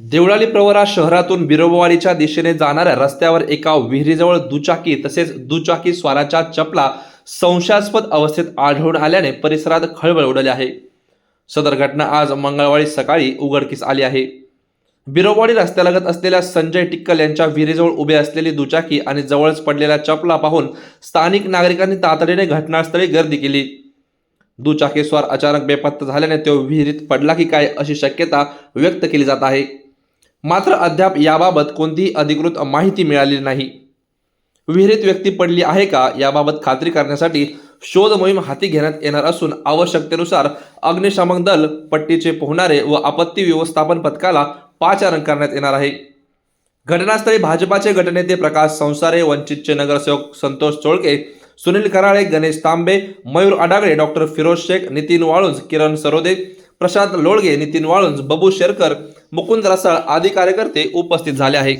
देवळाली प्रवरा शहरातून बिरोबावाडीच्या दिशेने जाणाऱ्या रस्त्यावर एका विहिरीजवळ दुचाकी तसेच दुचाकी स्वाराच्या चपला संशयास्पद अवस्थेत आढळून आल्याने परिसरात खळबळ उडाली आहे। सदर घटना आज मंगळवारी सकाळी उघडकीस आली आहे। बिरोबावाडी रस्त्यालगत असलेल्या संजय टिक्कल यांच्या विहिरीजवळ उभे असलेली दुचाकी आणि जवळच पडलेल्या चपला पाहून स्थानिक नागरिकांनी तातडीने घटनास्थळी गर्दी केली। दुचाकीस्वार अचानक बेपत्ता झाल्याने तो विहिरीत पडला की काय अशी शक्यता व्यक्त केली जात आहे। मात्र अद्याप याबाबत कोणतीही अधिकृत माहिती मिळाली नाही। विहिरीत व्यक्ती पडली आहे का याबाबत खात्री करण्यासाठी शोध मोहीम हाती घेण्यात येणार असून आवश्यकतेनुसार अग्निशमन दल, पट्टीचे पोहणारे व आपत्ती व्यवस्थापन पथकाला पाचारण करण्यात येणार आहे। घटनास्थळी भाजपाचे गटनेते प्रकाश संसारे, वंचितचे नगरसेवक संतोष चोळके, सुनील कराळे, गणेश तांबे, मयूर अडागळे, डॉक्टर फिरोज शेख, नितीन वाळुंज, किरण सरोदे, प्रशांत लोळगे, नितीन वाळुंज, बबू शेरकर, मुकुंद रसाळ आदी कार्यकर्ते उपस्थित झाले आहेत।